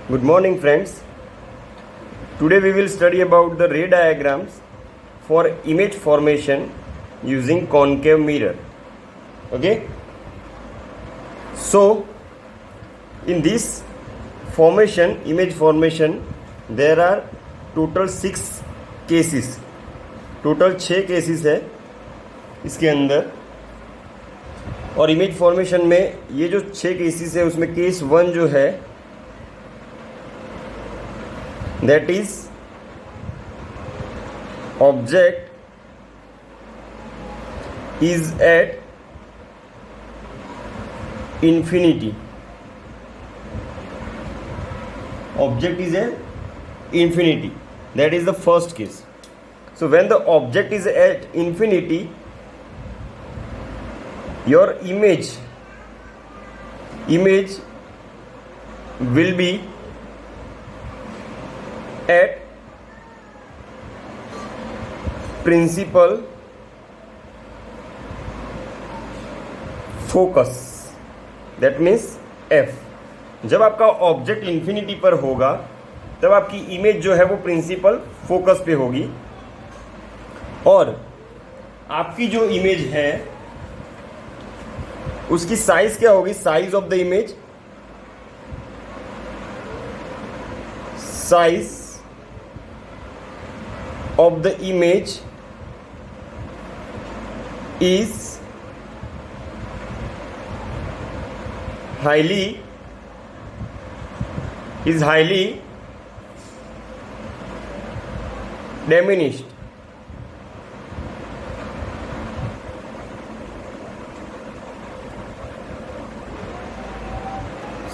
Good morning, friends. Today we will study about the ray diagrams for image formation using concave mirror. Okay. So, in this formation, image formation, there are total 6 cases. Total 6 cases है इसके अंदर. और image formation में ये जो 6 cases है उसमें case 1 जो है that is object is at infinity. Object is at infinity. That is the first case. So when the object is at infinity, your image will be at principal focus. That means F. जब आपका object infinity पर होगा तब आपकी image जो है वो principal focus पे होगी. और आपकी जो इमेज है उसकी साइज क्या होगी? Size of the image, size of the image is highly diminished.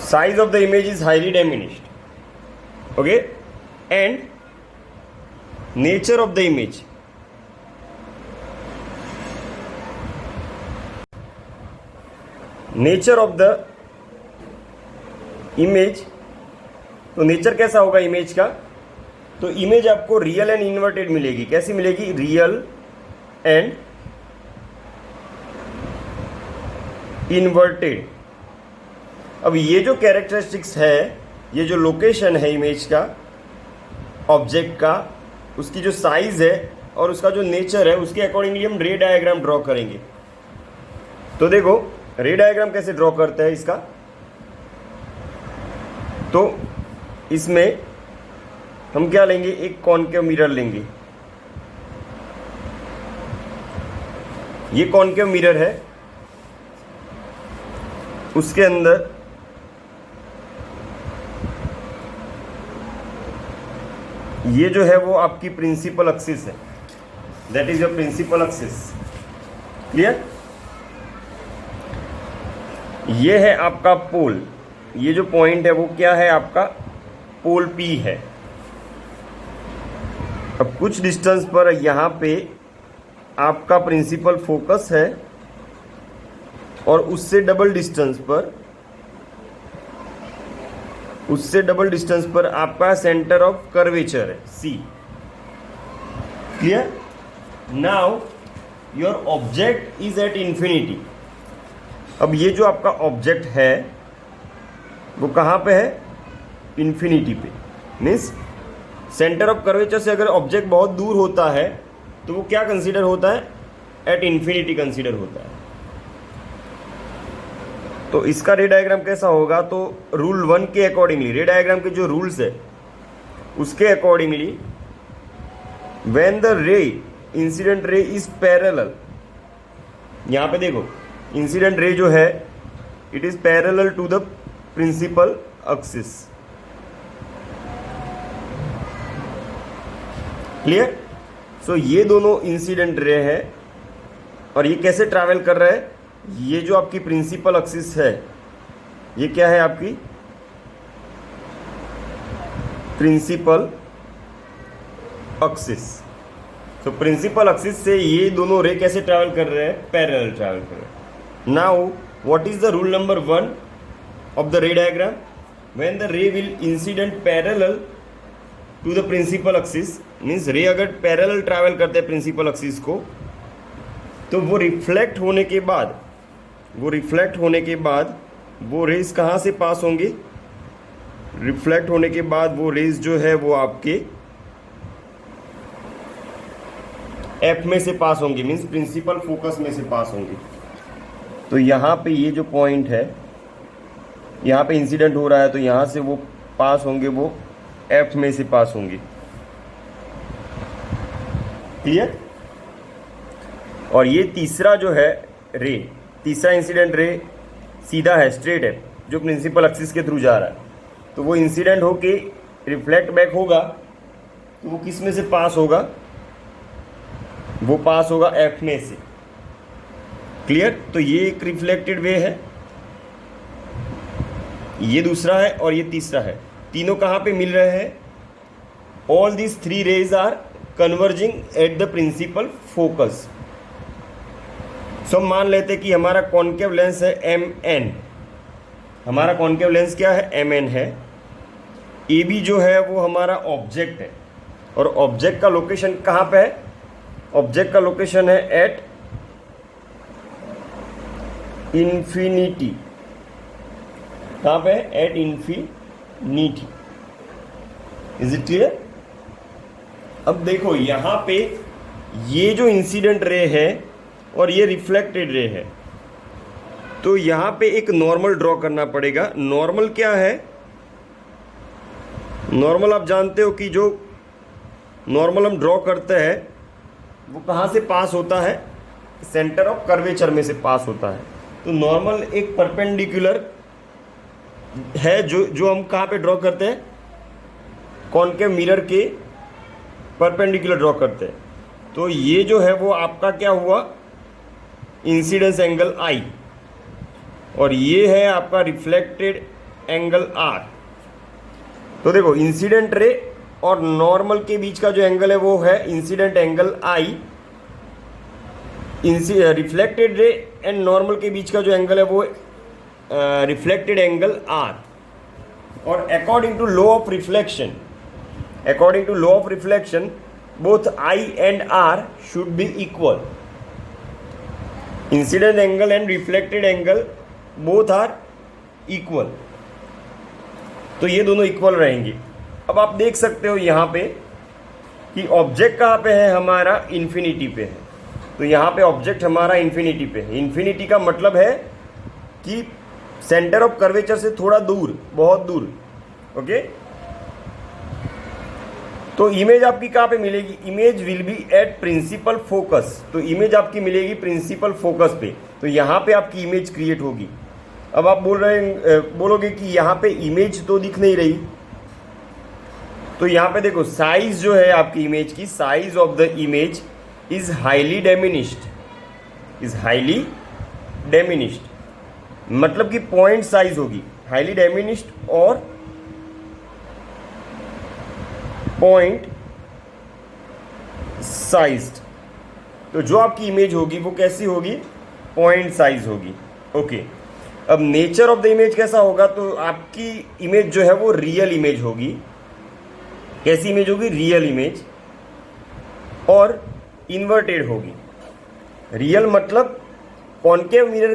Size of the image is highly diminished. Okay, and nature of the image, nature of the image. तो नेचर कैसा होगा image का? तो image आपको real and inverted मिलेगी. कैसी मिलेगी? Real and inverted. अब ये जो कैरेक्टरिस्टिक्स है, ये जो लोकेशन है इमेज का, ऑब्जेक्ट का, उसकी जो साइज है और उसका जो नेचर है, उसके अकॉर्डिंगली हम रे डायग्राम ड्रॉ करेंगे. तो देखो रे डायग्राम कैसे ड्रॉ करते हैं इसका. तो इसमें हम क्या लेंगे? एक कॉनकेव मिरर लेंगे. ये कॉनकेव मिरर है. उसके अंदर ये जो है वो आपकी प्रिंसिपल एक्सिस है. That is your principal axis. Clear? ये है आपका पोल. ये जो पॉइंट है वो क्या है? आपका पोल P है. अब कुछ डिस्टेंस पर यहाँ पे आपका प्रिंसिपल फोकस है और उससे डबल डिस्टेंस पर आपका सेंटर ऑफ कर्वेचर है C. Clear? Now your object is at infinity. अब ये जो आपका ऑब्जेक्ट है वो कहाँ पे है? इन्फिनिटी पे. मीन्स सेंटर ऑफ कर्वेचर से अगर ऑब्जेक्ट बहुत दूर होता है तो वो क्या कंसीडर होता है? एट इन्फिनिटी कंसीडर होता है. तो इसका रे डायग्राम कैसा होगा? तो रूल 1 के अकॉर्डिंगली, रे डायग्राम के जो रूल्स है उसके accordingly, when the ray, incident ray is parallel. यहाँ पे देखो इंसिडेंट रे जो है it is parallel to the principal axis. Clear? So ये दोनों इंसिडेंट रे है और ये कैसे ट्रैवल कर रहा है? ये जो आपकी प्रिंसिपल एक्सिस है ये क्या है? आपकी प्रिंसिपल एक्सिस. तो प्रिंसिपल एक्सिस से ये दोनों रे कैसे ट्रैवल कर रहे हैं? पैरेलल ट्रैवल कर रहे हैं. Now, what is the rule number 1 of the ray diagram? When the ray will incident parallel to the principal axis, means ray अगर parallel travel करते हैं principal axis को, तो वो रिफ्लेक्ट होने के बाद वो रेज कहाँ से पास होंगे? रिफ्लेक्ट होने के बाद वो रेज जो है वो आपके एफ में से पास होंगी, मीन्स प्रिंसिपल फोकस में से पास होंगी। तो यहाँ पे ये जो पॉइंट है, यहाँ पे इंसिडेंट हो रहा है, तो यहाँ से वो पास होंगे, वो एफ में से पास होंगी। क्लियर? और ये तीसरा जो है रे, तीसरा इंसिडेंट रे सीधा है, स्ट्रेट है, जो प्रिंसिपल एक्सिस के थ्रू जा रहा है। तो वो इंसिडेंट होके रिफ्लेक्ट बैक होगा, तो वो किस में से पास होगा? वो पास होगा एफ में से। क्लियर? तो ये एक रिफ्लेक्टेड वे है, ये दूसरा है और ये तीसरा है। तीनों कहाँ पे मिल रहे हैं? All this three rays are converging at the principal focus. So हम मान लेते कि हमारा कॉन्केव लेंस है MN, हमारा कॉन्केव लेंस क्या है? MN है। AB जो है वो हमारा ऑब्जेक्ट है, और ऑब्जेक्ट का लोकेशन कहाँ पे है? ऑब्जेक्ट का लोकेशन है एट इंफिनिटी। कहाँ पे है? At infinity. Is it clear? अब देखो यहाँ पे ये जो इंसिडेंट रे है और ये रिफ्लेक्टेड रे है, तो यहाँ पे एक नॉर्मल ड्रॉ करना पड़ेगा। नॉर्मल क्या है? नॉर्मल आप जानते हो कि जो नॉर्मल हम ड्रॉ करते हैं वो कहाँ से पास होता है? सेंटर ऑफ कर्वेचर में से पास होता है। तो नॉर्मल एक परपेंडिकुलर है जो हम कहाँ पे ड्रॉ करते हैं? कॉन्केव मिरर के परपेंडिकुलर ड्रॉ करते हैं। तो ये जो है वो आपका क्या हुआ? इंसिडेंस एंगल I, और ये है आपका रिफ्लेक्टेड एंगल R। तो देखो इंसिडेंट रे और नॉर्मल के बीच का जो एंगल है वो है incident angle I। Reflected ray and normal के बीच का जो एंगल है वो रिफ्लेक्टेड एंगल R। और according to law of reflection, both I and R should be equal. Incident angle and reflected angle both are equal, तो ये दोनों इक्वल रहेंगे। अब आप देख सकते हो यहाँ पे कि ऑब्जेक्ट कहाँ पे है? हमारा इन्फिनिटी पे है। तो यहाँ पे ऑब्जेक्ट हमारा इन्फिनिटी पे है। इन्फिनिटी का मतलब है कि सेंटर ऑफ कर्वेचर से थोड़ा दूर, बहुत दूर। ओके, तो इमेज आपकी कहाँ पे मिलेगी? Image will be at principal focus. तो इमेज आपकी मिलेगी प्रिंसिपल फोकस पे, तो यहाँ पे आपकी इमेज क्रिएट होगी। अब आप बोलोगे कि यहाँ पे इमेज तो दिख नहीं रही। तो यहाँ पे देखो साइज जो है आपकी इमेज की, size of the image is highly diminished, मतलब कि पॉइंट साइज होगी, हाईली डेमिनिश्ड और पॉइंट साइज्ड। तो जो आपकी इमेज होगी वो कैसी होगी? पॉइंट साइज होगी। ओके, अब नेचर ऑफ द इमेज कैसा होगा? तो आपकी इमेज जो है वो रियल इमेज होगी। कैसी इमेज होगी? रियल इमेज, और इन्वर्टेड होगी। रियल मतलब कॉन्केव मिरर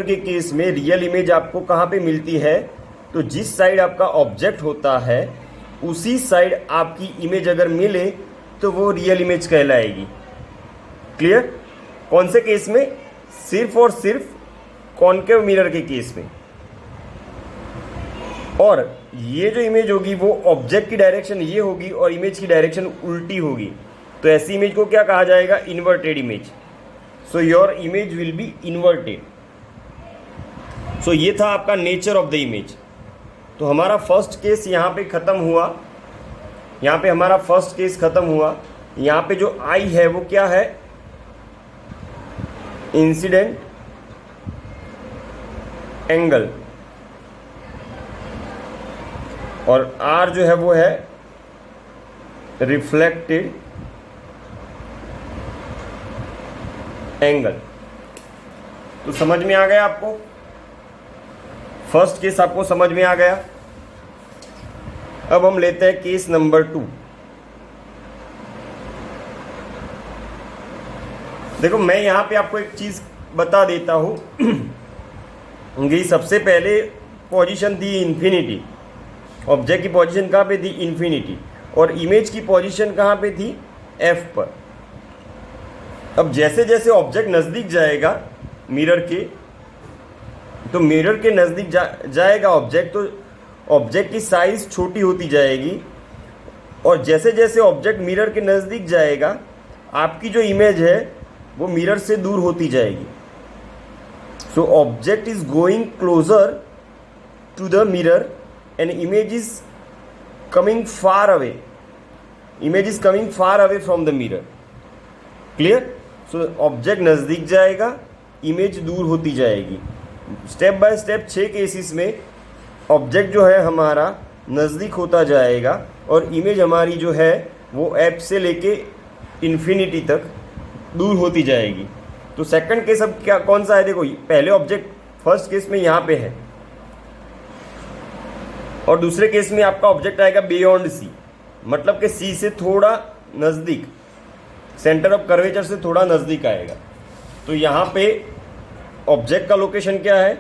के केस में रियल इमेज आपको कहाँ पे मिलती है? तो जिस साइड आपका ऑब्जेक्ट होता है उसी साइड आपकी इमेज अगर मिले तो वो रियल इमेज कहलाएगी। क्लियर? कौन से केस में? सिर्फ और सिर्फ कॉन्केव मिरर के केस में। और ये जो इमेज होगी वो ऑब्जेक्ट की डायरेक्शन ये होगी और इमेज की डायरेक्शन उल्टी होगी। तो ऐसी इमेज को क्या कहा जाएगा? Inverted image. So your image will be inverted. So ये था आपका नेचर ऑफ द इमेज। तो हमारा फर्स्ट केस यहाँ पे ख़त्म हुआ, यहाँ पे जो I है वो क्या है? इंसिडेंट एंगल, और R जो है वो है रिफ्लेक्टेड एंगल। तो समझ में आ गया आपको? फर्स्ट केस आपको समझ में आ गया। अब हम लेते हैं केस नंबर 2। देखो मैं यहां पे आपको एक चीज बता देता हूं कि सबसे पहले पोजीशन थी इन्फिनिटी, ऑब्जेक्ट की पोजीशन कहाँ पे थी? इन्फिनिटी, और इमेज की पोजीशन कहाँ पे थी? एफ पर। अब जैसे जैसे ऑब्जेक्ट नज़दीक जाएगा मिरर के, तो मिरर के नज़दीक जाएगा ऑब्जेक्ट, तो ऑब्जेक्ट की साइज़ छोटी होती जाएगी, और जैसे जैसे ऑब्जेक्ट मिरर के नज़दीक जाएगा आपकी जो इमेज है वो मिरर से दूर होती जाएगी। So object is going closer to the mirror and image is coming far away, image is coming far away from the mirror. Clear? So object नज़दीक जाएगा, इमेज दूर होती जाएगी। स्टेप बाय स्टेप 6 केसेस में ऑब्जेक्ट जो है हमारा नज़दीक होता जाएगा और इमेज हमारी जो है वो एफ से लेके इन्फिनिटी तक दूर होती जाएगी। तो सेकंड केस अब क्या कौन सा है? देखो, पहले ऑब्जेक्ट फर्स्ट केस में यहाँ पे है, और दूसरे केस में आपका ऑब्जेक्ट आएगा बियॉन्ड सी, मतलब कि सी से थोड़ा नज़दीक, सेंटर ऑफ कर्वेचर से थोड़ा नज़दीक आएगा। तो यहाँ पे ऑब्जेक्ट का लोकेशन क्या है?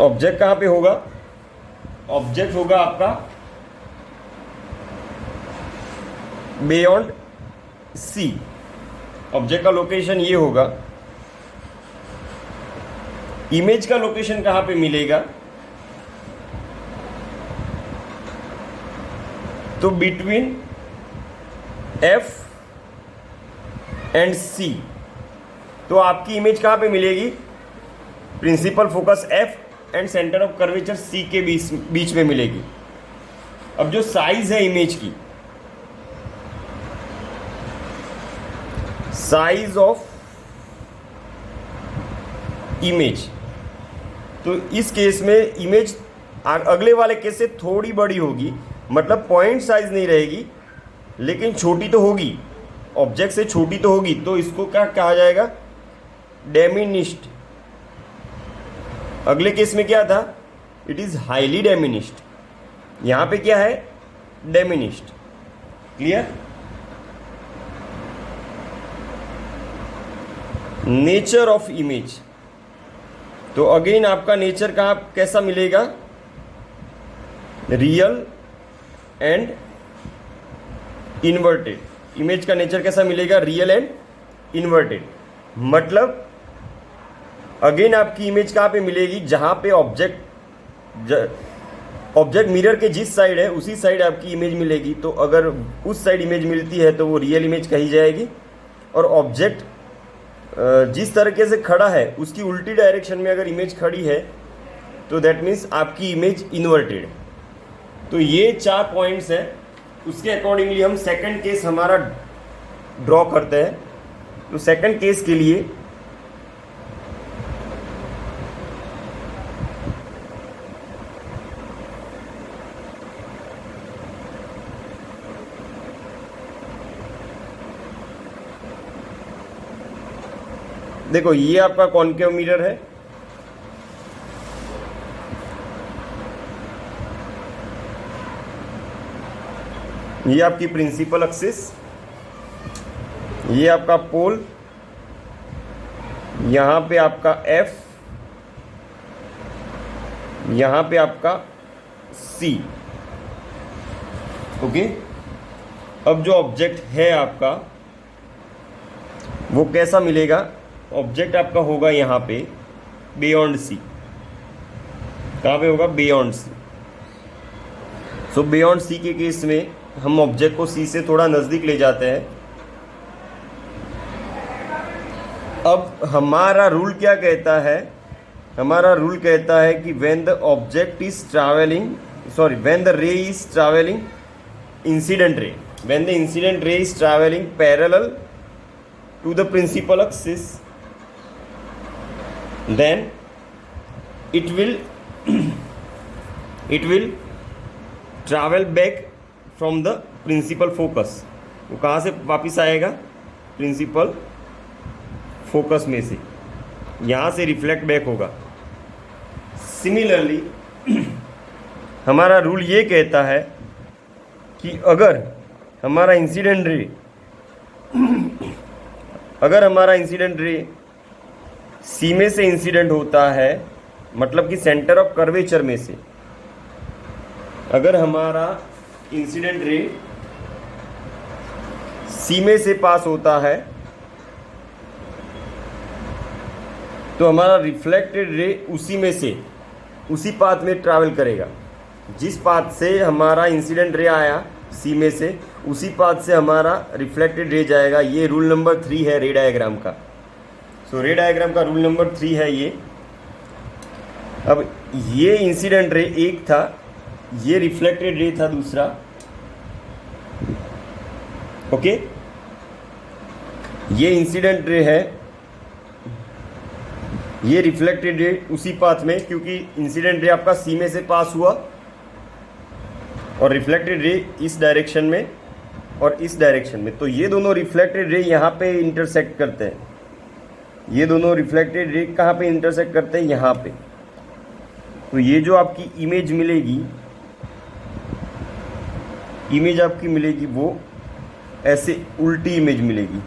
ऑब्जेक्ट कहाँ पे होगा? ऑब्जेक्ट होगा आपका बियॉन्ड सी, ऑब्जेक्ट का लोकेशन ये होगा। इमेज का लोकेशन कहाँ पे मिलेगा? तो बिटवीन एफ एंड सी। तो आपकी इमेज कहाँ पे मिलेगी? Principal focus F and centre of curvature C के बीच में मिलेगी। अब जो साइज है इमेज की, साइज ऑफ इमेज, तो इस केस में इमेज अगले वाले केस से थोड़ी बड़ी होगी, मतलब पॉइंट साइज नहीं रहेगी लेकिन छोटी तो होगी, ऑब्जेक्ट से छोटी तो होगी। तो इसको क्या कहा जाएगा? डेमिनिश्ड। अगले केस में क्या था? It is highly diminished. यहां पे क्या है? Diminished. Clear? Nature of image, तो अगेन आपका नेचर कहाँ कैसा मिलेगा? Real and inverted. इमेज का नेचर कैसा मिलेगा? Real and inverted. मतलब अगेन आपकी इमेज कहाँ पे मिलेगी? जहाँ पे ऑब्जेक्ट मिरर के जिस साइड है उसी साइड आपकी इमेज मिलेगी। तो अगर उस साइड इमेज मिलती है तो वो रियल इमेज कही जाएगी, और ऑब्जेक्ट जिस तरीके से खड़ा है उसकी उल्टी डायरेक्शन में अगर इमेज खड़ी है तो दैट मीन्स आपकी इमेज इन्वर्टेड। तो ये 4 पॉइंट्स हैं, उसके अकॉर्डिंगली हम सेकंड केस हमारा ड्रॉ करते हैं। तो सेकंड केस के लिए देखो, ये आपका कॉनकेव मिरर है, ये आपकी प्रिंसिपल एक्सिस, ये आपका पोल, यहां पे आपका एफ, यहां पे आपका सी। ओके, अब जो ऑब्जेक्ट है आपका वो कैसा मिलेगा? ऑब्जेक्ट आपका होगा यहाँ पे बियॉन्ड सी। कहाँ पे होगा? बियॉन्ड सी। सो बियॉन्ड सी के केस में हम ऑब्जेक्ट को सी से थोड़ा नज़दीक ले जाते हैं। अब हमारा रूल क्या कहता है? हमारा रूल कहता है कि when the object is travelling, sorry, when the ray is travelling incident ray, when the incident ray is travelling parallel to the principal axis, then it will travel back from the principal focus। वो कहाँ से वापिस आएगा? Principal focus में से, यहाँ से reflect back होगा। सिमिलरली हमारा रूल ये कहता है कि अगर हमारा इंसिडेंट रे सी में से इंसिडेंट होता है, मतलब कि सेंटर ऑफ कर्वेचर में से अगर हमारा इंसिडेंट रे सी में से पास होता है तो हमारा रिफ्लेक्टेड रे उसी में से उसी पाथ में ट्रैवल करेगा। जिस पाथ से हमारा इंसिडेंट रे आया सी में से उसी पाथ से हमारा रिफ्लेक्टेड रे जाएगा। ये रूल नंबर 3 है रे डायग्राम का। सो रे डायग्राम का रूल नंबर 3 है ये। अब ये इंसिडेंट रे एक था, ये रिफ्लेक्टेड रे था दूसरा। ओके, ये इंसिडेंट रे है, ये रिफ्लेक्टेड रे उसी पाथ में, क्योंकि इंसिडेंट रे आपका सी में से पास हुआ और रिफ्लेक्टेड रे इस डायरेक्शन में और इस डायरेक्शन में। तो ये दोनों रिफ्लेक्टेड रे यहाँ पे इंटरसेक्ट करते हैं। ये दोनों रिफ्लेक्टेड रे कहाँ पे इंटरसेक्ट करते हैं? यहाँ पे। तो ये जो आपकी इमेज मिलेगी, इमेज आपकी मिलेगी वो ऐसे उल्टी इमेज मिलेगी,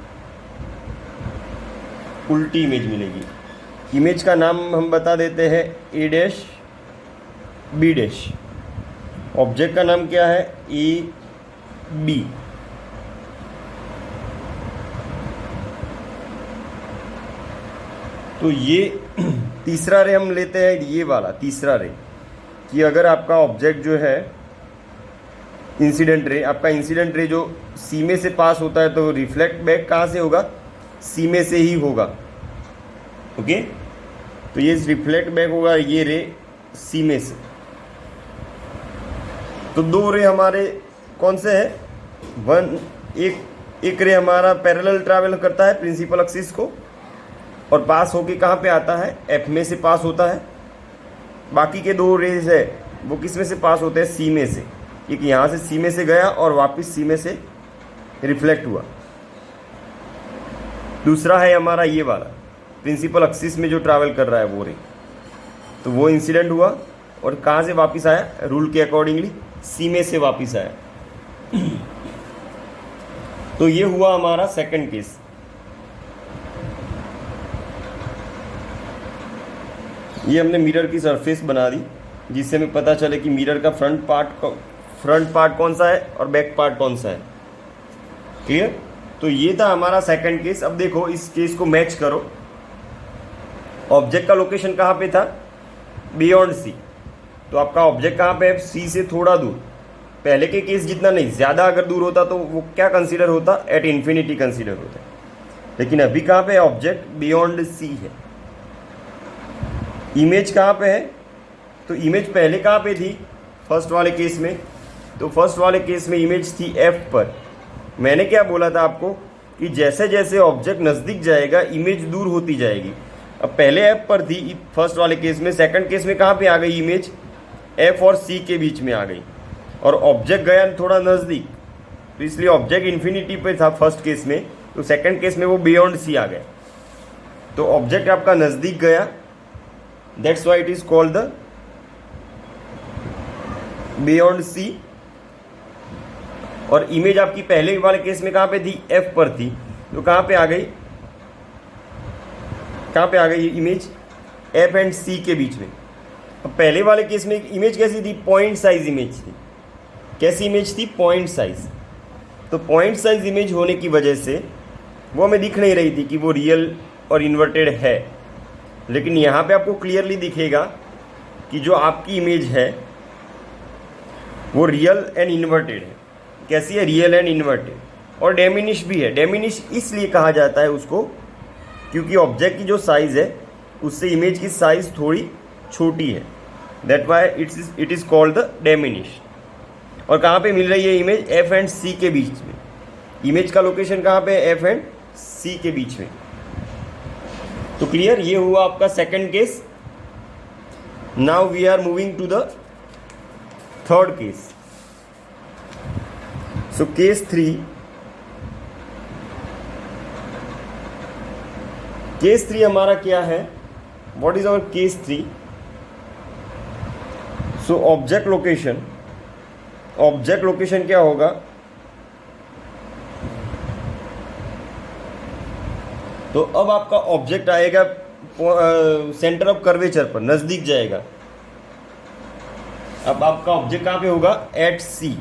उल्टी इमेज मिलेगी। इमेज का नाम हम बता देते हैं A dash B dash. Object का नाम क्या है? A B. तो ये तीसरा रे हम लेते हैं, ये वाला तीसरा रे, कि अगर आपका ऑब्जेक्ट जो है इंसिडेंट रे, आपका इंसिडेंट रे जो सी में से पास होता है तो रिफ्लेक्ट बैक कहाँ से होगा? सी में से ही होगा। ओके, तो ये रिफ्लेक्ट बैक होगा ये रे सी में से। तो दो रे हमारे कौन से हैं? एक रे हमारा पैरेलल ट्रैवल करता है प्रिंसिपल एक्सिस को और पास होके कहाँ पे आता है? एफ में से पास होता है। बाकी के दो रेज है वो किस में से पास होते हैं? सी में से। एक यहाँ से सी में से गया और वापस सी में से रिफ्लेक्ट हुआ। दूसरा है हमारा ये वाला प्रिंसिपल एक्सिस में जो ट्रैवल कर रहा है वो रे, तो वो इंसिडेंट हुआ और कहाँ से वापस आया? रूल के अकॉर्डिंगली सी में से वापस आया। तो ये हुआ हमारा सेकंड केस। ये हमने मिरर की सरफेस बना दी जिससे हमें पता चले कि मिरर का फ्रंट पार्ट कौन सा है और बैक पार्ट कौन सा है। क्लियर? तो ये था हमारा सेकंड केस। अब देखो इस केस को मैच करो। ऑब्जेक्ट का लोकेशन कहाँ पे था? Beyond C. तो आपका ऑब्जेक्ट कहाँ पे है? सी से थोड़ा दूर। पहले के केस जितना नहीं, ज़्यादा अगर दूर होता तो वो क्या कंसीडर होता? एट इन्फिनिटी कंसीडर होता। लेकिन अभी कहाँ पे है? ऑब्जेक्ट बियॉन्ड सी है। इमेज कहाँ पे है? तो इमेज पहले कहाँ पे थी? फर्स्ट वाले केस में। तो फर्स्ट वाले केस में इमेज थी एफ पर। मैंने क्या बोला था आपको कि जैसे जैसे ऑब्जेक्ट नज़दीक जाएगा इमेज दूर होती जाएगी। अब पहले एफ पर थी फर्स्ट वाले केस में, सेकंड केस में कहाँ पे आ गई इमेज? एफ और सी के बीच में आ गई और ऑब्जेक्ट गया थोड़ा नज़दीक, तो इसलिए ऑब्जेक्ट इन्फिनिटी पे था फर्स्ट केस में, तो सेकंड केस में वो बियॉन्ड सी आ गया। तो ऑब्जेक्ट आपका नज़दीक गया, that's why it is called the beyond C. और इमेज आपकी पहले वाले केस में कहाँ पे थी? एफ पर थी, तो कहाँ पे आ गई? कहाँ पे आ गई इमेज? एफ एंड सी के बीच में। अब पहले वाले केस में इमेज कैसी थी? पॉइंट साइज इमेज थी। कैसी इमेज थी? Point size. तो पॉइंट साइज इमेज होने की वजह से वो हमें दिख नहीं रही थी कि वो रियल और इन्वर्टेड है। लेकिन यहाँ पे आपको क्लियरली दिखेगा कि जो आपकी इमेज है वो रियल एंड इन्वर्टेड है। कैसी है? Real and inverted. और डेमिनिश भी है। डेमिनिश इसलिए कहा जाता है उसको क्योंकि ऑब्जेक्ट की जो साइज़ है उससे इमेज की साइज़ थोड़ी छोटी है। That why it is called the diminish. और कहाँ पे मिल रही है इमेज? एफ एंड सी के बीच में। इमेज का लोकेशन कहाँ पे? एफ एंड सी के बीच में। तो क्लियर? ये हुआ आपका second case. Now we are moving to the third case. So case 3। Case 3 हमारा क्या है? What is our case 3? So object location क्या होगा? तो अब आपका ऑब्जेक्ट आएगा सेंटर ऑफ कर्वेचर पर, नजदीक जाएगा। अब आपका ऑब्जेक्ट कहां पे होगा? एट सी,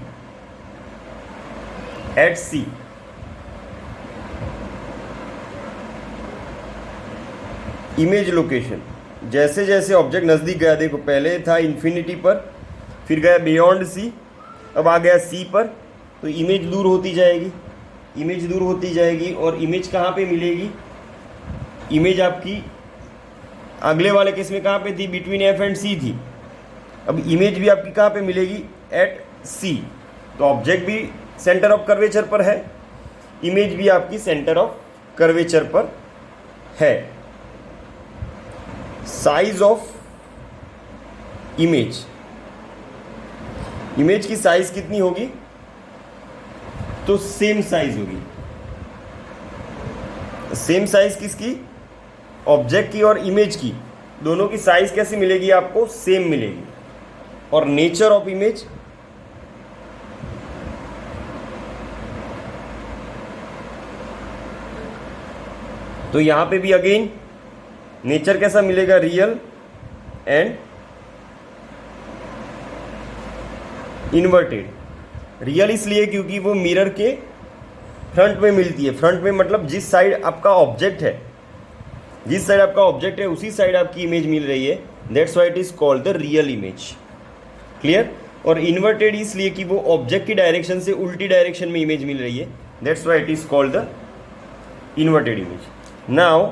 एट सी। इमेज लोकेशन, जैसे जैसे ऑब्जेक्ट नजदीक गया, देखो पहले था इन्फिनिटी पर, फिर गया बियॉन्ड सी, अब आ गया सी पर, तो इमेज दूर होती जाएगी, इमेज दूर होती जाएगी। और इमेज कहाँ पे मिलेगी? इमेज आपकी अगले वाले केस में कहाँ पे थी? बिटवीन एफ एंड सी थी। अब इमेज भी आपकी कहाँ पे मिलेगी? एट सी। तो ऑब्जेक्ट भी सेंटर ऑफ कर्वेचर पर है, इमेज भी आपकी सेंटर ऑफ कर्वेचर पर है। साइज ऑफ इमेज, इमेज की साइज कितनी होगी? तो सेम साइज होगी। सेम साइज किसकी? ऑब्जेक्ट की और इमेज की, दोनों की साइज कैसी मिलेगी आपको? सेम मिलेगी। और नेचर ऑफ इमेज, तो यहां पे भी अगेन नेचर कैसा मिलेगा? Real and inverted. रियल इसलिए क्योंकि वो मिरर के फ्रंट में मिलती है। फ्रंट में मतलब जिस साइड आपका ऑब्जेक्ट है, जिस साइड आपका ऑब्जेक्ट है उसी साइड आपकी इमेज मिल रही है, that's why it is called the real image. Clear? और इन्वर्टेड इसलिए कि वो ऑब्जेक्ट की डायरेक्शन से उल्टी डायरेक्शन में इमेज मिल रही है, that's why it is called the inverted image. Now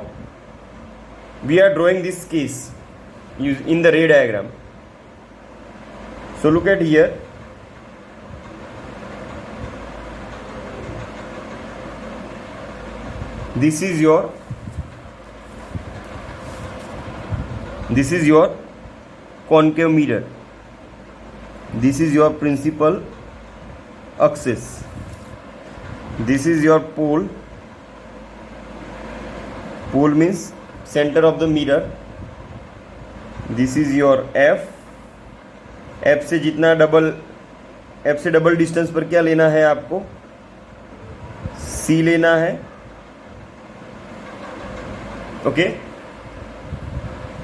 we are drawing this case in the ray diagram. So look at here. This is your concave mirror. This is your principal axis. This is your pole. Pole means center of the mirror. This is your F. F से double distance पर क्या लेना है आपको? सी लेना है। Okay,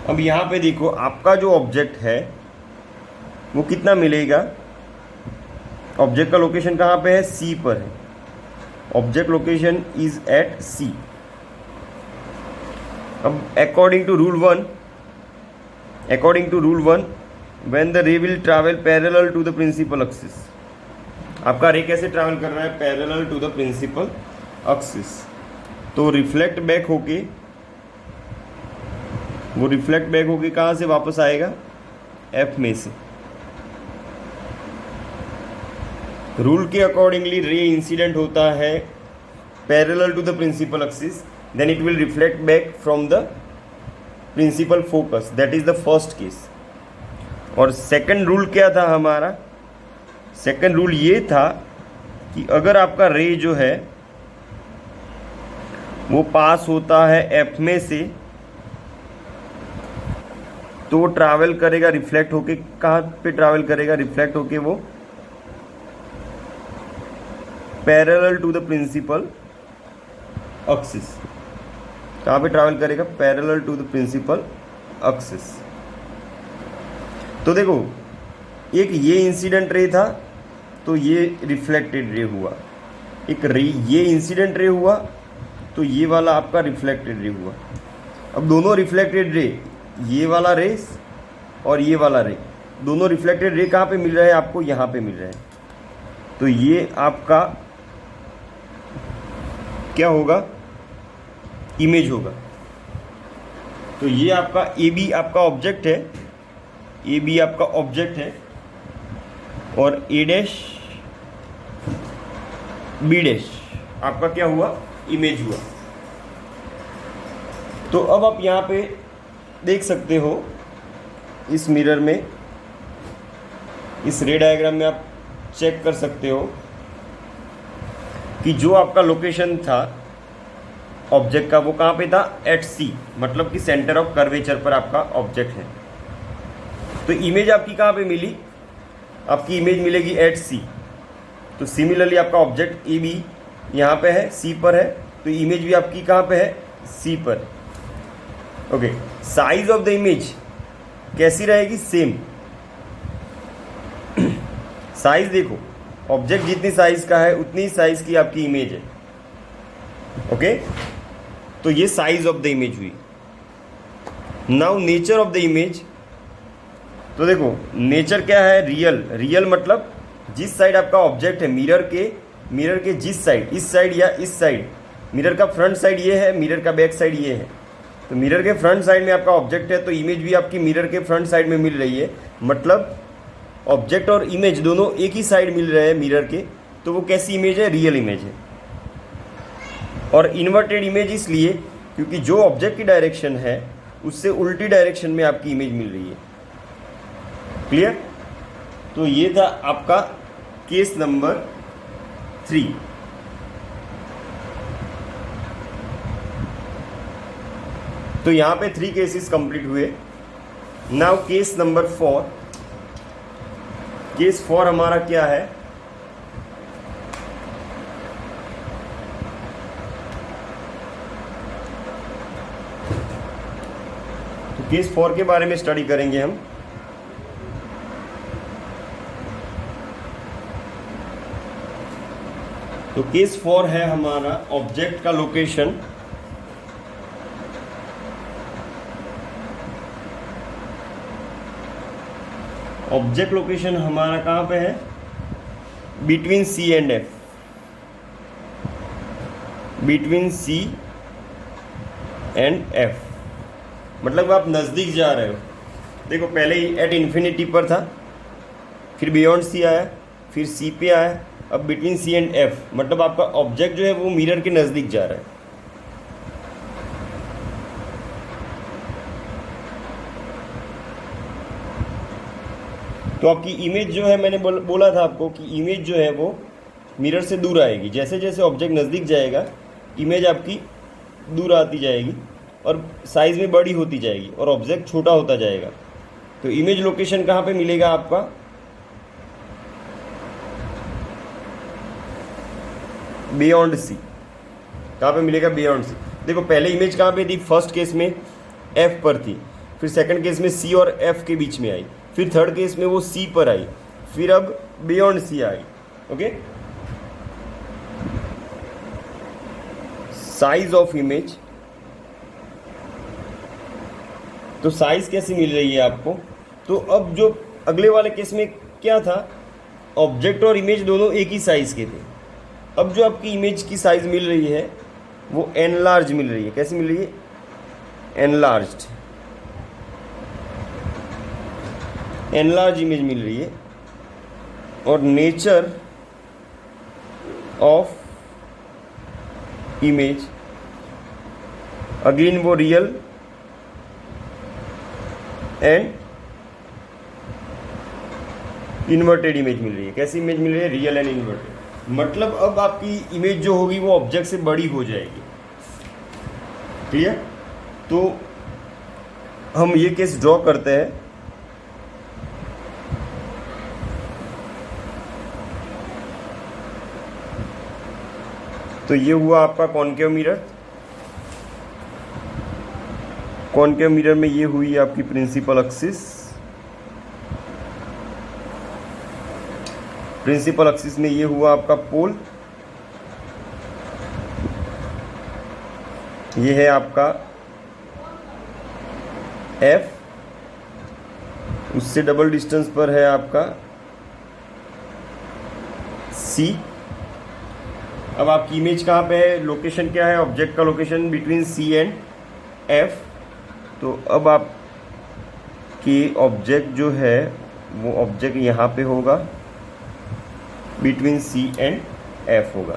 अब यहां पे देखो आपका जो ऑब्जेक्ट है वो कितना मिलेगा? ऑब्जेक्ट का लोकेशन कहां पे है? सी पर है। Object location is at C. अब according to rule one, when the ray will travel parallel to the principal axis, आपका रे कैसे ट्रैवल कर रहा है? Parallel to the principal axis. तो रिफ्लेक्ट बैक होके, वो रिफ्लेक्ट बैक होके कहाँ से वापस आएगा? एफ में से। रूल के अकॉर्डिंगली रे इंसिडेंट होता है parallel to the principal axis, then it will reflect back from the principal focus, that is the first case. और सेकंड रूल क्या था हमारा? सेकंड रूल ये था कि अगर आपका रे जो है वो पास होता है एफ में से, तो ट्रैवल करेगा रिफ्लेक्ट होके, कहाँ पे ट्रैवल करेगा? रिफ्लेक्ट होके वो parallel to the principal axis. कहाँ पे ट्रैवल करेगा? Parallel to the principal axis. तो देखो, एक ये इंसिडेंट रे था तो ये रिफ्लेक्टेड रे हुआ, एक रे ये इंसिडेंट रे हुआ तो ये वाला आपका रिफ्लेक्टेड रे हुआ। अब दोनों रिफ्लेक्टेड रे, ये वाला रे और ये वाला रे, दोनों रिफ्लेक्टेड रे कहाँ पे मिल रहा है आपको? यहाँ पे मिल रहा है। तो ये आपका क्या होगा? इमेज होगा। तो ये आपका ए बी आपका ऑब्जेक्ट है, ए बी आपका ऑब्जेक्ट है, और ए डैश बी डैश आपका क्या हुआ? इमेज हुआ। तो अब आप यहाँ पे देख सकते हो इस मिरर में, इस रे डायग्राम में आप चेक कर सकते हो कि जो आपका लोकेशन था ऑब्जेक्ट का वो कहाँ पे था? एट सी, मतलब कि सेंटर ऑफ कर्वेचर पर आपका ऑब्जेक्ट है। तो इमेज आपकी कहाँ पे मिली? आपकी इमेज मिलेगी एट सी। तो सिमिलरली आपका ऑब्जेक्ट ए बी यहाँ पे है, सी पर है, तो इमेज भी आपकी कहाँ पे है? सी पर। Okay, size of the image कैसी रहेगी? सेम। साइज देखो, ऑब्जेक्ट जितनी साइज का है उतनी ही साइज की आपकी इमेज है। ओके, तो ये साइज ऑफ द इमेज हुई। Now nature of the image, तो देखो नेचर क्या है? रियल। रियल मतलब जिस साइड आपका ऑब्जेक्ट है, मिरर के जिस साइड, इस साइड या इस साइड, मिरर का फ्रंट साइड ये है, मिरर का बैक साइड ये है, तो मिरर के फ्रंट साइड में आपका ऑब्जेक्ट है, तो इमेज भी आपकी मिरर के फ्रंट साइड में मिल रही है। मतलब ऑब्जेक्ट और इमेज दोनों एक ही साइड मिल रहे हैं मिरर के, तो वो कैसी इमेज है? रियल इमेज है। और इन्वर्टेड इमेज इसलिए क्योंकि जो ऑब्जेक्ट की डायरेक्शन है उससे उल्टी डायरेक्शन में आपकी इमेज मिल रही है। क्लियर? तो ये था आपका केस नंबर 3। तो यहां पे 3 केसेस कंप्लीट हुए। Now case number 4। केस 4 हमारा क्या है? तो केस 4 के बारे में स्टडी करेंगे हम। तो केस 4 है हमारा ऑब्जेक्ट का लोकेशन। ऑब्जेक्ट लोकेशन हमारा कहां पे है? Between C and F. Between C and F मतलब आप नज़दीक जा रहे हो। देखो पहले ही एट इन्फिनिटी पर था, फिर बियॉन्ड सी आया, फिर सी पे आया, अब बिटवीन सी एंड एफ मतलब आपका ऑब्जेक्ट जो है वो मिरर के नज़दीक जा रहा है। तो आपकी इमेज जो है, मैंने बोला था आपको कि इमेज जो है वो मिरर से दूर आएगी। जैसे जैसे ऑब्जेक्ट नज़दीक जाएगा इमेज आपकी दूर आती जाएगी और साइज़ में बड़ी होती जाएगी और ऑब्जेक्ट छोटा होता जाएगा। तो इमेज लोकेशन कहाँ पे मिलेगा आपका? Beyond C. कहाँ पे मिलेगा? Beyond C. देखो पहले इमेज कहाँ पे थी? फर्स्ट केस में एफ पर थी, फिर सेकंड केस में सी और एफ के बीच में आई, फिर थर्ड केस में वो सी पर आई, फिर अब बियॉन्ड सी आई। ओके, साइज ऑफ इमेज, तो साइज कैसी मिल रही है आपको? तो अब जो अगले वाले केस में क्या था? ऑब्जेक्ट और इमेज दोनों एक ही साइज के थे। अब जो आपकी इमेज की साइज मिल रही है वो एनलार्ज मिल रही है। कैसी मिल रही है? एनलार्ज्ड। एनलार्ज इमेज मिल रही है। और नेचर ऑफ इमेज अगेन वो रियल एंड इन्वर्टेड इमेज मिल रही है। कैसी इमेज मिल रही है? Real and inverted. मतलब अब आपकी इमेज जो होगी वो ऑब्जेक्ट से बड़ी हो जाएगी। क्लियर? तो हम ये केस ड्रॉ करते हैं। तो ये हुआ आपका कॉनकेव मिरर। कॉनकेव मिरर में ये हुई आपकी प्रिंसिपल एक्सिस। प्रिंसिपल एक्सिस में ये हुआ आपका पोल। ये है आपका एफ, उससे डबल डिस्टेंस पर है आपका सी। अब आपकी इमेज कहाँ पे है? लोकेशन क्या है? ऑब्जेक्ट का location between C and F. तो अब आपकी ऑब्जेक्ट जो है वो ऑब्जेक्ट यहाँ पे होगा, बिटवीन सी एंड एफ होगा।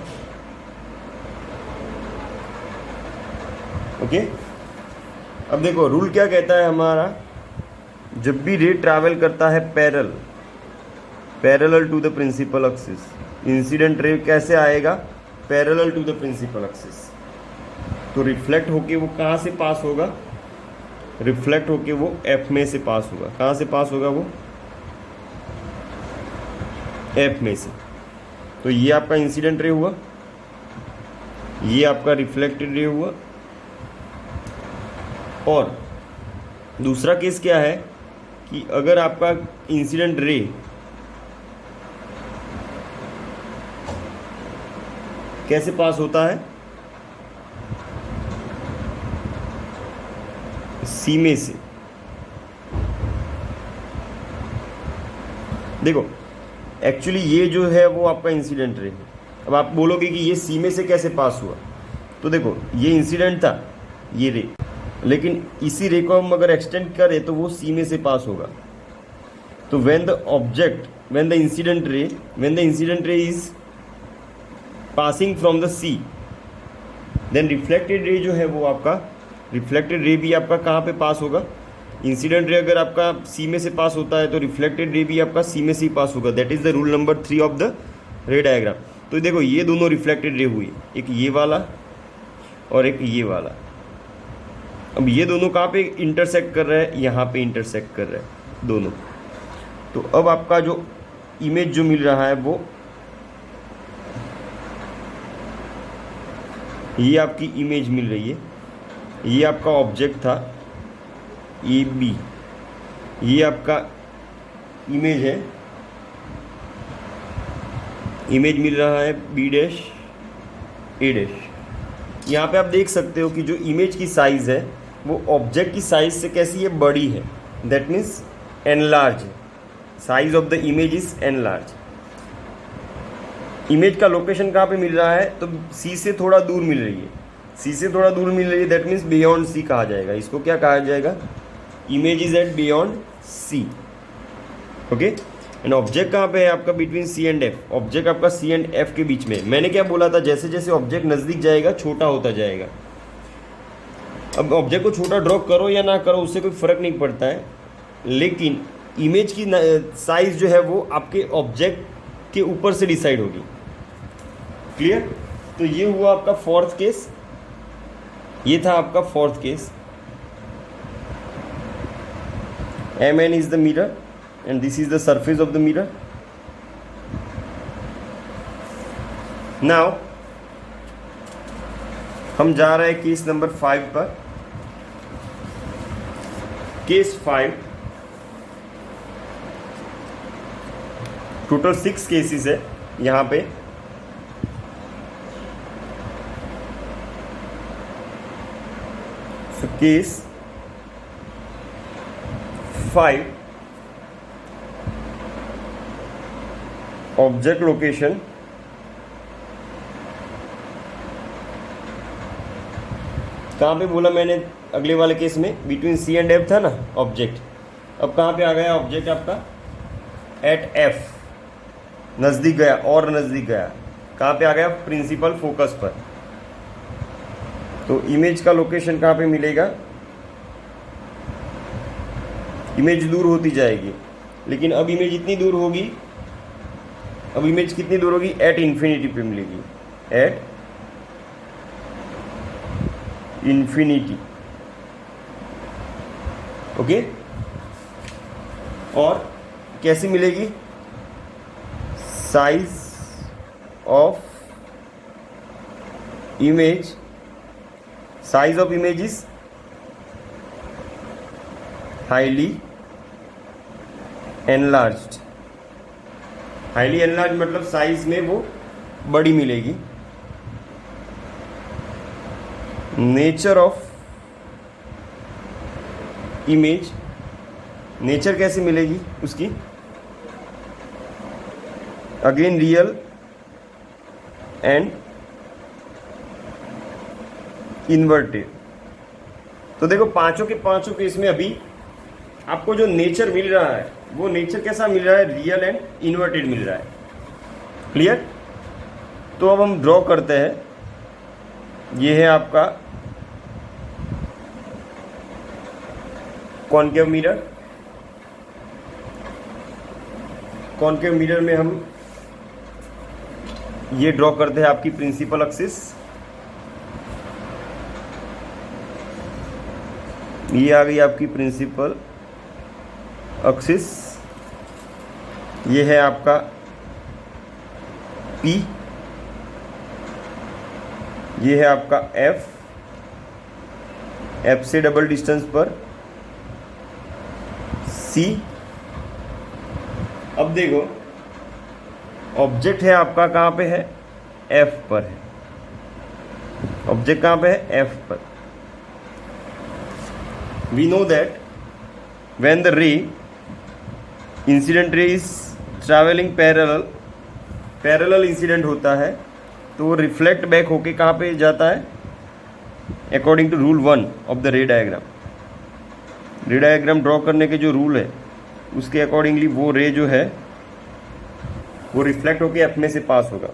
ओके, अब देखो रूल क्या कहता है हमारा? जब भी रे ट्रैवल करता है parallel to the principal axis, incident ray कैसे आएगा? Parallel to the principal axis. तो रिफ्लेक्ट होके वो कहाँ से पास होगा? रिफ्लेक्ट होके वो एफ में से पास होगा। कहाँ से पास होगा वो? एफ में से। तो ये आपका इंसिडेंट रे हुआ, ये आपका रिफ्लेक्टेड रे हुआ, और दूसरा केस क्या है कि अगर आपका इंसिडेंट रे कैसे पास होता है, सी में से। देखो एक्चुअली ये जो है वो आपका इंसिडेंट रे है। अब आप बोलोगे कि ये सी में से कैसे पास हुआ, तो देखो ये इंसिडेंट था, ये रे, लेकिन इसी रे को हम अगर एक्सटेंड करें तो वो सी में से पास होगा। तो when the incident ray is passing from the C, then reflected ray जो है वो आपका, रिफ्लेक्टेड रे भी आपका कहाँ पे पास होगा, इंसिडेंट रे अगर आपका सी में से पास होता है तो रिफ्लेक्टेड रे भी आपका सी में से ही पास होगा। That is the rule number 3 of the ray diagram. तो देखो ये दोनों रिफ्लेक्टेड रे हुई, एक ये वाला और एक ये वाला। अब ये दोनों कहाँ पे इंटरसेक्ट कर रहे हैं, यहाँ पे इंटरसेक्ट कर रहे हैं दोनों। तो अब आपका जो इमेज जो मिल रहा है वो ये आपकी इमेज मिल रही है। ये आपका ऑब्जेक्ट था ए बी, ये आपका इमेज है, इमेज मिल रहा है बी डैश ए डैश। यहाँ पे आप देख सकते हो कि जो इमेज की साइज है वो ऑब्जेक्ट की साइज से कैसी है, बड़ी है। दैट मीन्स एनलार्ज है, size of the image is enlarge. Image का लोकेशन कहाँ पे मिल रहा है, तो सी से थोड़ा दूर मिल रही है, सी से थोड़ा दूर मिल रही है, दैट मीन्स बियॉन्ड सी कहा जाएगा। इसको क्या कहा जाएगा, image is at beyond C. Okay, and object कहाँ पे है आपका, between C and F. Object आपका सी एंड एफ के बीच में। मैंने क्या बोला था, जैसे जैसे ऑब्जेक्ट नज़दीक जाएगा छोटा होता जाएगा। अब ऑब्जेक्ट को छोटा ड्रॉ करो या ना करो उससे कोई फ़र्क नहीं पड़ता है, लेकिन इमेज की साइज जो है वो आपके ऑब्जेक्ट के ऊपर से डिसाइड होगी। क्लियर। तो ये हुआ आपका फोर्थ केस, ये था आपका fourth case. Mn is the mirror and this is the surface of the mirror. Now हम जा रहे हैं केस नंबर 5 पर। केस 5, टोटल 6 केसेस है यहाँ पे। केस 5, ऑब्जेक्ट लोकेशन, कहाँ पे बोला मैंने अगले वाले केस में, बिटवीन सी एंड एफ था ना ऑब्जेक्ट। अब कहाँ पे आ गया ऑब्जेक्ट आपका, एट एफ, नज़दीक गया और नज़दीक गया। कहाँ पे आ गया, प्रिंसिपल फोकस पर। तो इमेज का लोकेशन कहाँ पे मिलेगा, इमेज दूर होती जाएगी, लेकिन अब इमेज इतनी दूर होगी, अब इमेज कितनी दूर होगी, एट इन्फिनिटी पे मिलेगी, एट इन्फिनिटी। ओके, और कैसे मिलेगी, size of image, size of image is highly enlarged. Highly enlarge मतलब साइज में वो बड़ी मिलेगी। नेचर ऑफ इमेज, नेचर कैसे मिलेगी उसकी, अगेन रियल एंड इन्वर्टेड। तो देखो पांचों के पांचों केस में अभी आपको जो नेचर मिल रहा है वो नेचर कैसा मिल रहा है, रियल एंड इन्वर्टेड मिल रहा है। क्लियर। तो अब हम ड्रॉ करते हैं। ये है आपका कॉनकेव मिरर। कॉनकेव मिरर में हम ये ड्रॉ करते हैं आपकी प्रिंसिपल एक्सिस। ये आ गई आपकी प्रिंसिपल एक्सिस। ये है आपका P, ये है आपका F, F से डबल डिस्टेंस पर सी। अब देखो ऑब्जेक्ट है आपका कहाँ पे है, एफ पर है। ऑब्जेक्ट कहाँ पे है, एफ पर। We know that when the ray, incident ray is travelling parallel incident होता है तो वो रिफ्लेक्ट बैक होके कहाँ पे जाता है, according to rule 1 of the ray diagram. Ray diagram draw करने के जो रूल है उसके अकॉर्डिंगली वो रे जो है वो रिफ्लेक्ट होके एफ में से पास होगा।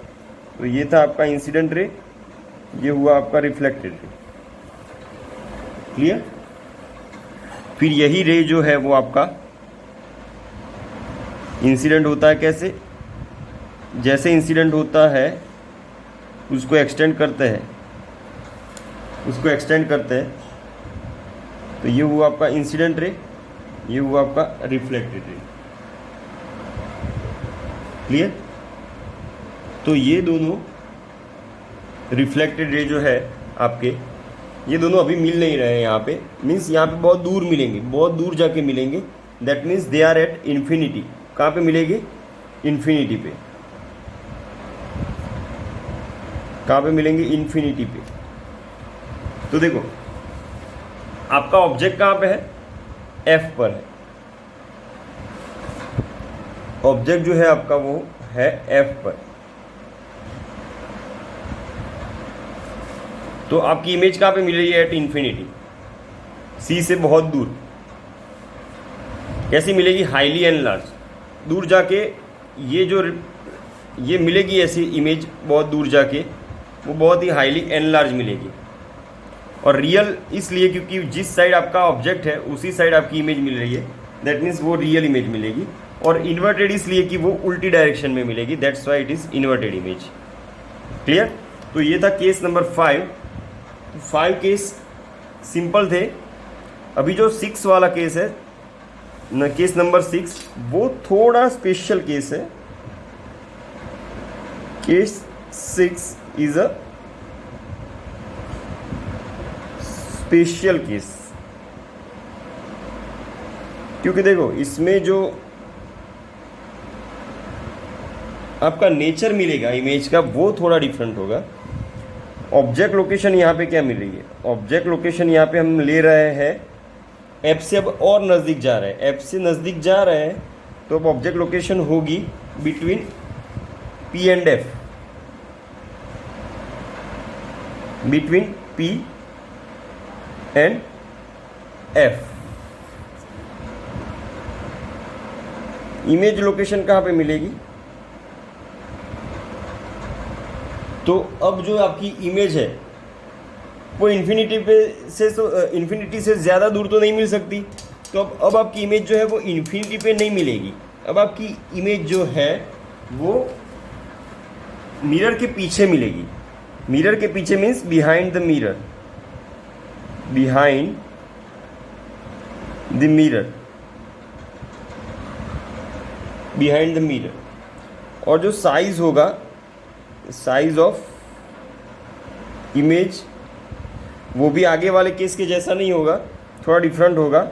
तो ये था आपका इंसिडेंट रे, ये हुआ आपका रिफ्लेक्टेड रे। क्लियर। फिर यही रे जो है वो आपका इंसिडेंट होता है कैसे, जैसे इंसिडेंट होता है उसको एक्सटेंड करते हैं, तो ये हुआ आपका इंसिडेंट रे, ये हुआ आपका रिफ्लेक्टेड रे। क्लियर। तो ये दोनों रिफ्लेक्टेड रे जो है आपके, ये दोनों अभी मिल नहीं रहे हैं यहाँ पे, मीन्स यहाँ पे बहुत दूर मिलेंगे, बहुत दूर जाके मिलेंगे। That means they are at infinity. कहाँ पे मिलेंगे, इन्फिनिटी पे। कहाँ पे मिलेंगे, इन्फिनिटी पे। तो देखो आपका ऑब्जेक्ट कहाँ पे है, एफ पर है। ऑब्जेक्ट जो है आपका वो है एफ पर। तो आपकी इमेज कहाँ पे मिल रही है, एट इन्फिनिटी, सी से बहुत दूर। कैसी मिलेगी, हाईली एनलार्ज, दूर जाके ये मिलेगी ऐसी इमेज, बहुत दूर जाके वो बहुत ही हाईली एनलार्ज मिलेगी। और रियल इसलिए क्योंकि जिस साइड आपका ऑब्जेक्ट है उसी साइड आपकी इमेज मिल रही है, दैट मीन्स वो रियल इमेज मिलेगी। और इन्वर्टेड इसलिए कि वो उल्टी डायरेक्शन में मिलेगी, that's why it is inverted image. Clear. तो ये था केस नंबर 5। 5 केस सिंपल थे। अभी जो 6 वाला केस है न, केस नंबर 6, वो थोड़ा स्पेशल केस है। Case 6 is a special case, क्योंकि देखो इसमें जो आपका नेचर मिलेगा इमेज का वो थोड़ा डिफरेंट होगा। ऑब्जेक्ट लोकेशन यहाँ पे क्या मिल रही है, ऑब्जेक्ट लोकेशन यहाँ पे हम ले रहे हैं एफ से, अब और नज़दीक जा रहे हैं, एफ से नज़दीक जा रहे हैं, तो अब ऑब्जेक्ट लोकेशन होगी between P and F, between P and F. Image location कहाँ पे मिलेगी, तो अब जो आपकी इमेज है वो इन्फिनिटी से ज़्यादा दूर तो नहीं मिल सकती। तो अब आपकी इमेज जो है वो इन्फिनिटी पे नहीं मिलेगी। अब आपकी इमेज जो है वो मिरर के पीछे मिलेगी। मिरर के पीछे means behind the mirror, behind the mirror, behind the mirror. और जो साइज होगा, साइज ऑफ इमेज, वो भी आगे वाले केस के जैसा नहीं होगा, थोड़ा डिफरेंट होगा,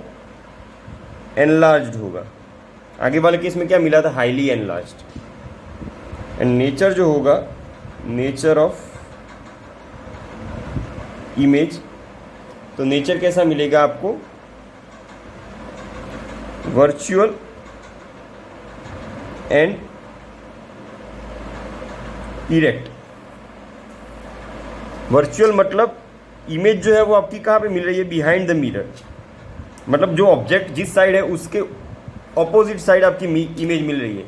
एनलार्ज्ड होगा। आगे वाले केस में क्या मिला था, हाईली एनलार्ज्ड। एंड नेचर जो होगा, नेचर ऑफ इमेज, तो नेचर कैसा मिलेगा आपको, वर्चुअल एंड इरेक्ट। वर्चुअल मतलब इमेज जो है वो आपकी कहाँ पे मिल रही है, बिहाइंड द मिरर, मतलब जो ऑब्जेक्ट जिस साइड है उसके ऑपोजिट साइड आपकी इमेज मिल रही है।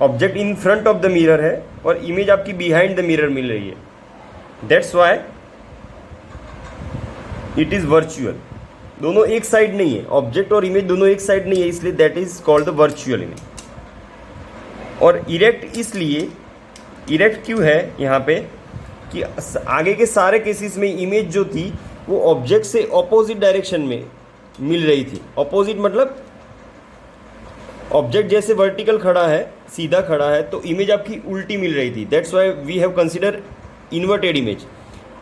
Object in front of the mirror है और इमेज आपकी बिहाइंड द मिरर मिल रही है, that's why it is virtual. दोनों एक साइड नहीं है, ऑब्जेक्ट और इमेज दोनों एक साइड नहीं है, इसलिए that is called the virtual image. और इरेक्ट इसलिए, इरेक्ट क्यों है यहाँ पे, कि आगे के सारे केसेस में इमेज जो थी वो ऑब्जेक्ट से ऑपोजिट डायरेक्शन में मिल रही थी। ऑपोजिट मतलब ऑब्जेक्ट जैसे वर्टिकल खड़ा है, सीधा खड़ा है, तो इमेज आपकी उल्टी मिल रही थी, that's why we have consider inverted image.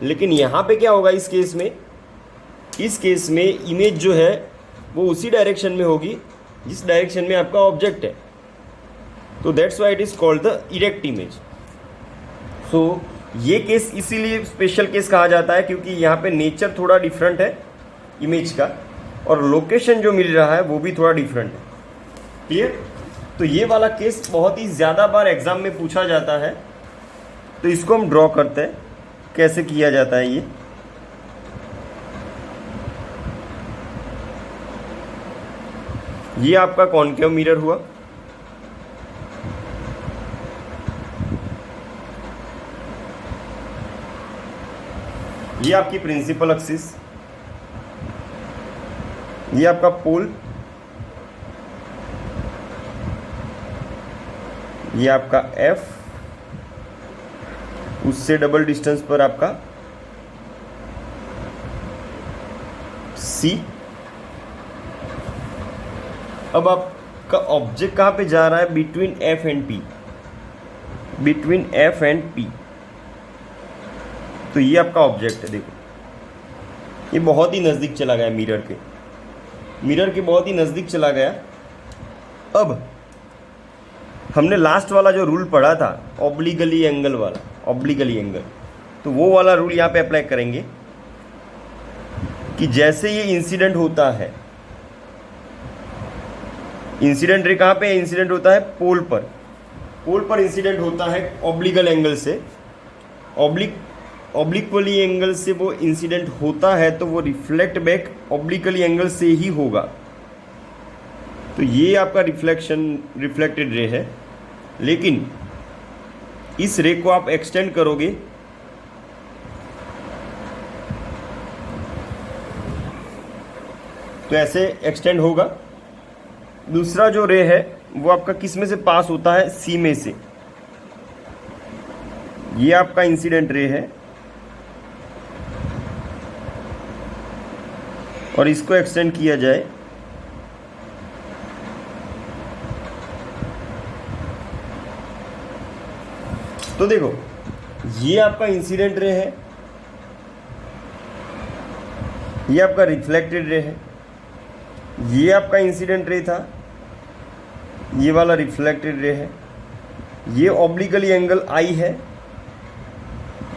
लेकिन यहाँ पे क्या होगा इस केस में इमेज जो है वो उसी डायरेक्शन में होगी जिस डायरेक्शन में आपका ऑब्जेक्ट है। तो that's why it is called the erect image. So ये केस इसीलिए स्पेशल केस कहा जाता है क्योंकि यहाँ पे नेचर थोड़ा डिफरेंट है इमेज का, और लोकेशन जो मिल रहा है वो भी थोड़ा डिफरेंट है। क्लियर? तो ये वाला केस बहुत ही ज़्यादा बार एग्जाम में पूछा जाता है, तो इसको हम ड्रॉ करते हैं कैसे किया जाता है। ये आपका कॉनकेव मिरर हुआ, ये आपकी प्रिंसिपल एक्सिस, ये आपका पोल, ये आपका F, उससे डबल डिस्टेंस पर आपका C। अब आपका ऑब्जेक्ट कहाँ पे जा रहा है? Between F and P, between F and P। तो ये आपका ऑब्जेक्ट है। देखो ये बहुत ही नज़दीक चला गया, मिरर के बहुत ही नज़दीक चला गया। अब हमने लास्ट वाला जो रूल पढ़ा था ऑब्लिगली एंगल वाला, ऑब्लिगली एंगल, तो वो वाला रूल यहाँ पे अप्लाई करेंगे कि जैसे ये इंसिडेंट होता है, इंसिडेंट रे कहाँ पे इंसिडेंट होता है? पोल पर इंसिडेंट होता है ऑब्लिगल एंगल से, ऑब्लिक्वली एंगल से वो इंसिडेंट होता है, तो वो रिफ्लेक्ट बैक ऑब्लिकली एंगल से ही होगा। तो ये आपका रिफ्लेक्टेड रे है। लेकिन इस रे को आप एक्सटेंड करोगे तो ऐसे एक्सटेंड होगा। दूसरा जो रे है वो आपका किस में से पास होता है? सी में से। ये आपका इंसिडेंट रे है और इसको एक्सटेंड किया जाए तो देखो ये आपका इंसिडेंट रे है, ये आपका रिफ्लेक्टेड रे है, ये आपका इंसिडेंट रे था, ये वाला रिफ्लेक्टेड रे है, ये ऑब्लिकली एंगल आई है,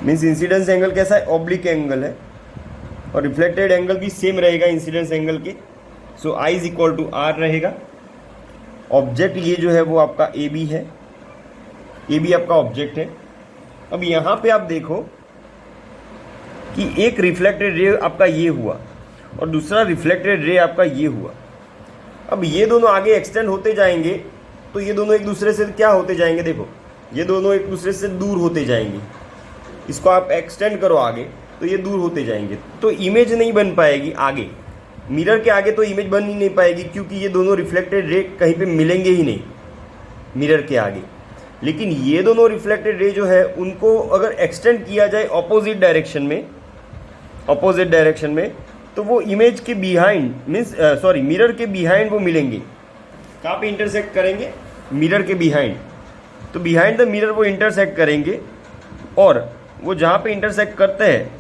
मीन्स इंसिडेंस एंगल कैसा है? ऑब्लिक एंगल है, और रिफ्लेक्टेड एंगल भी सेम रहेगा इंसिडेंस एंगल के। सो I is equal to are रहेगा। ऑब्जेक्ट ये जो है वो आपका ए बी है, ए बी आपका ऑब्जेक्ट है। अब यहाँ पे आप देखो कि एक रिफ्लेक्टेड रे आपका ये हुआ और दूसरा रिफ्लेक्टेड रे आपका ये हुआ। अब ये दोनों आगे एक्सटेंड होते जाएंगे तो ये दोनों एक दूसरे से क्या होते जाएंगे? देखो ये दोनों एक दूसरे से दूर होते जाएंगे। इसको आप एक्सटेंड करो आगे तो ये दूर होते जाएंगे, तो इमेज नहीं बन पाएगी आगे, मिरर के आगे तो इमेज बन ही नहीं पाएगी क्योंकि ये दोनों रिफ्लेक्टेड रे कहीं पे मिलेंगे ही नहीं मिरर के आगे। लेकिन ये दोनों रिफ्लेक्टेड रे जो है उनको अगर एक्सटेंड किया जाए ऑपोजिट डायरेक्शन में तो वो इमेज के बिहाइंड मिरर के बिहाइंड वो मिलेंगे। कहाँ पे इंटरसेक्ट करेंगे? मिरर के बिहाइंड। तो बिहाइंड द मिरर वो इंटरसेक्ट करेंगे और वो जहाँ पे इंटरसेक्ट करते हैं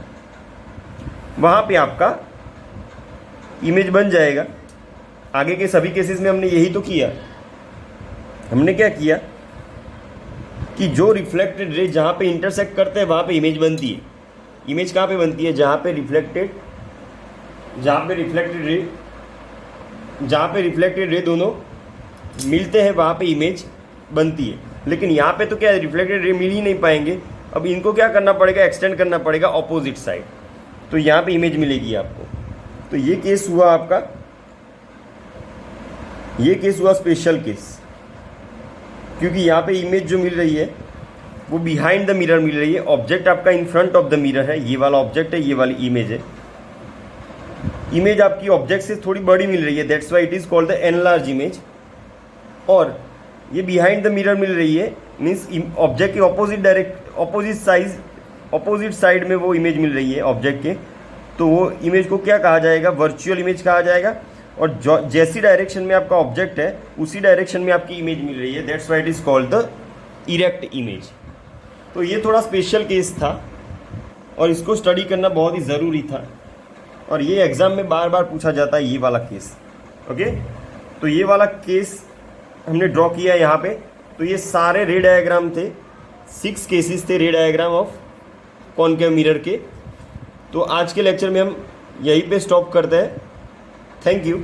वहाँ पे आपका इमेज बन जाएगा। आगे के सभी केसेस में हमने यही तो किया। हमने क्या किया कि जो रिफ्लेक्टेड रे जहाँ पे इंटरसेक्ट करते हैं वहाँ पे इमेज बनती है। इमेज कहाँ पे बनती है? जहाँ पे रिफ्लेक्टेड रे दोनों मिलते हैं वहाँ पे इमेज बनती है। लेकिन यहाँ पे तो क्या रिफ्लेक्टेड रे मिल ही नहीं पाएंगे। अब इनको क्या करना पड़ेगा? एक्सटेंड करना पड़ेगा ऑपोजिट साइड, तो यहाँ पे इमेज मिलेगी आपको। तो ये केस हुआ आपका, ये केस हुआ स्पेशल केस, क्योंकि यहाँ पे इमेज जो मिल रही है वो बिहाइंड द मिरर मिल रही है। ऑब्जेक्ट आपका in front of the mirror है, ये वाला ऑब्जेक्ट है, ये वाली इमेज है। इमेज आपकी ऑब्जेक्ट से थोड़ी बड़ी मिल रही है, that's why it is called the enlarge image. और ये बिहाइंड द मिरर मिल रही है, मीन्स ऑब्जेक्ट के ऑपोजिट साइड में वो इमेज मिल रही है ऑब्जेक्ट के। तो वो इमेज को क्या कहा जाएगा? वर्चुअल इमेज कहा जाएगा। और जैसी डायरेक्शन में आपका ऑब्जेक्ट है उसी डायरेक्शन में आपकी इमेज मिल रही है, that's why it is called the erect image. तो ये थोड़ा स्पेशल केस था और इसको स्टडी करना बहुत ही ज़रूरी था, और ये एग्ज़ाम में बार बार पूछा जाता है ये वाला केस। ओके, तो ये वाला केस हमने ड्रॉ किया यहाँ पे। तो ये सारे रे डायग्राम थे, 6 केसेस थे रे डायग्राम ऑफ कॉनकेव मिरर के। तो आज के लेक्चर में हम यहीं पे स्टॉप करते हैं। Thank you.